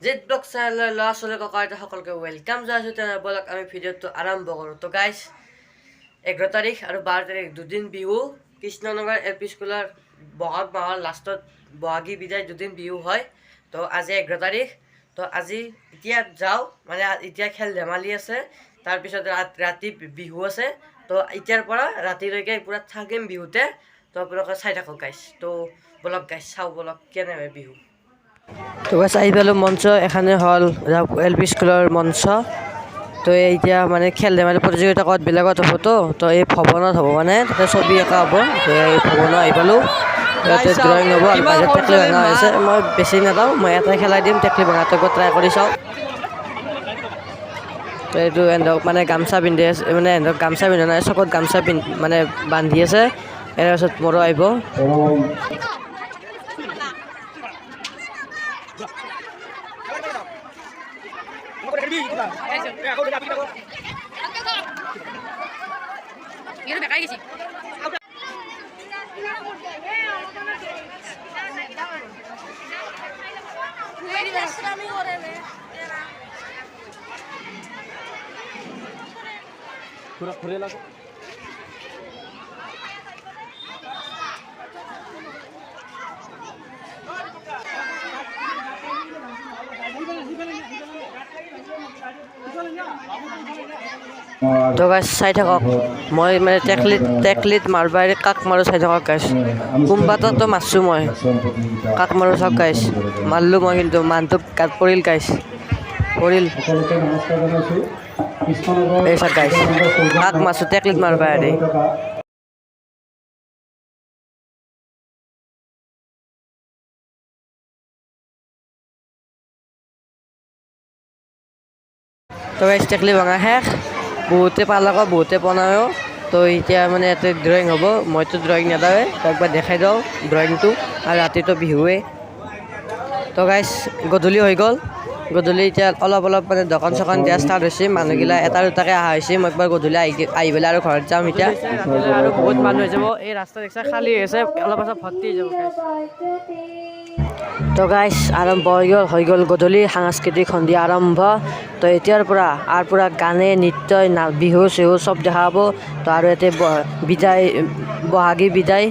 Z blog চেনেলৰ ল'ৰা ছোৱালী ককা আইতা সকলোকে ৱেলকাম জনাইছোঁ। তেনেহ'লে ব'লক আমি ভিডিঅ'টো আৰম্ভ কৰোঁ। তো গাইজ 11 তাৰিখ আৰু 12 তাৰিখ দুদিন বিহু কৃষ্ণনগৰ LP স্কুলৰ বহাগ মাহৰ লাষ্টত বহাগী বিদায় দুদিন বিহু হয়। তো আজি 11 তাৰিখ। তো আজি এতিয়া যাওঁ মানে এতিয়া খেল ধেমালি আছে, তাৰপিছত ৰাতি বিহু আছে। তো এতিয়াৰ পৰা ৰাতিলৈকে পূৰা থাকিম বিহুতে। তো আপোনালোকে চাই থাকক গাইজ। তো ব'লক গাইজ চাওঁ ব'লক কেনে হয় বিহু। তো গাইজ আহি পালোঁ মঞ্চ এখানে হ'ল LP স্কুলৰ মঞ্চ। তো এতিয়া মানে খেল ধেমালি প্ৰতিযোগিতা ক'ত বেলেগত হ'বতো, তো এই ভৱনত হ'ব মানে তাতে ছবি অঁকা হ'ব। তো এই ভৱনত আহি পালোঁ, ইয়াতে ড্ৰয়িং হ'ব আৰু বাহিৰত টেকলি ভঙা হৈ আছে। মই বেছি নাযাওঁ, মই এটাই খেলাই দিম, টেকলি ভঙাটো একবাৰ ট্ৰাই কৰি চাওঁ। তো এইটো এহেঁতক মানে গামচা পিন্ধি আছে, মানে এহেঁতক গামচা পিন্ধা নাই, চকত গামচা মানে বান্ধি আছে। ইয়াৰ পাছত মোৰো আহিব। पूरा खुलेला তো গাইজ চাই থাকক, মই মানে টেকলিত মাৰবা কাক মাৰোঁ চাই থাকক গাইজ। কোনবাটো মাৰছোঁ মই, কাক মাৰোঁ চাওক গাইজ। মাৰলোঁ মই কিন্তু মানুহটো গাত পৰিল গাইজ, পৰিল। এই চাওক গাইজ, কাক মাৰছোঁ টেকলিত মাৰবা হেৰি। তো গাইজ টেকলি ভঙা শেষ, বহুতে পালাকো বহুতে বনায়ো। তো এতিয়া মানে ইয়াতে ড্ৰয়িং হ'ব, মইতো ড্ৰয়িং নেদাওঁৱে, একবাৰ দেখাই দিওঁ ড্ৰয়িংটো। আৰু ৰাতিটো বিহুৱে। তো গাইজ গধূলি হৈ গ'ল, গধূলি এতিয়া অলপ মানে দোকান চকান দিয়া ষ্টাৰ্ট হৈছে, মানুহগিলা এটা দুটাকৈ অহা হৈছে। মই একবাৰ গধূলি আহি পেলাই আৰু ঘৰত যাম এতিয়া। আৰু বহুত মানুহ হৈ যাব, এই ৰাস্তা দেখছা খালী হৈ আছে, অলপ পাছত ভৰ্তি হৈ যাব গাইজ। তো গাইজ আৰম্ভ হৈ গ'ল গধূলি সাংস্কৃতিক সন্ধিয়া আৰম্ভ। তো এতিয়াৰ পৰা গানে নৃত্যই বিহু চিহু চব দেখা পাব। তো আৰু ইয়াতে বহাগী বিদায়।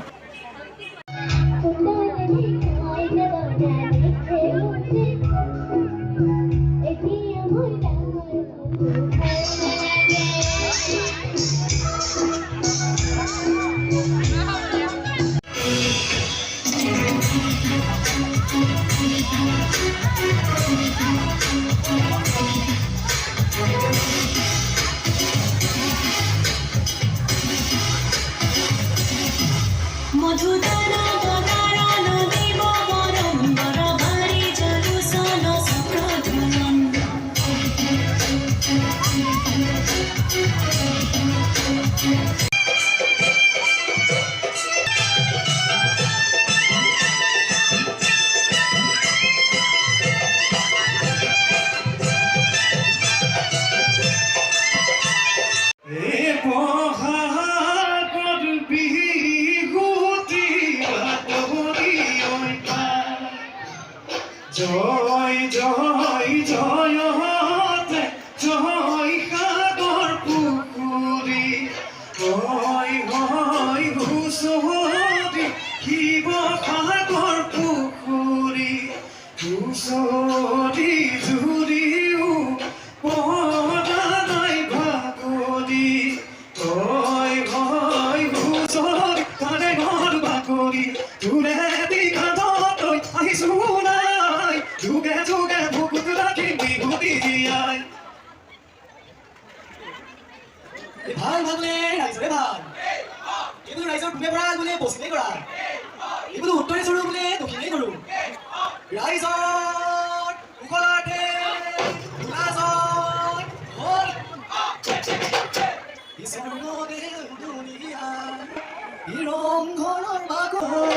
জয় জয় জয়তে জয় সাগৰ পুখুৰী, হয় হয় হুঁচৰি শিৱসাগৰ পুখুৰী, হুঁচৰি জুৰিও পৰা নাই ভাগৰি, হয় হয় হুঁচৰি তাৰে ঘৰ বাকৰি, তোৰে বিঘাতলৈ আহিছোঁ নাই, যুগে যুগে বুকুত ৰাখি বিহুতি জীয়াই। ভাল ভালে ৰাইজৰে ভাল, এইটো ৰাইজৰ পূবে পৰা বোলে পশ্চিমে কৰা, এইটো উত্তৰে চৰু বোলে দক্ষিণে কৰোঁ, ৰাইজৰ উকলাতে লাজত হ'ল ঈশ্বৰৰে দুনিয়া, ৰংঘৰৰ বাগৰ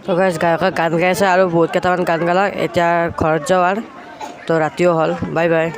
তো গাইজ গায়কে গান গাই আছে আৰু বহুত কেইটামান গান গালাক এতিয়া ঘৰত যাওঁ আৰু তো ৰাতিও হ'ল বাই বাই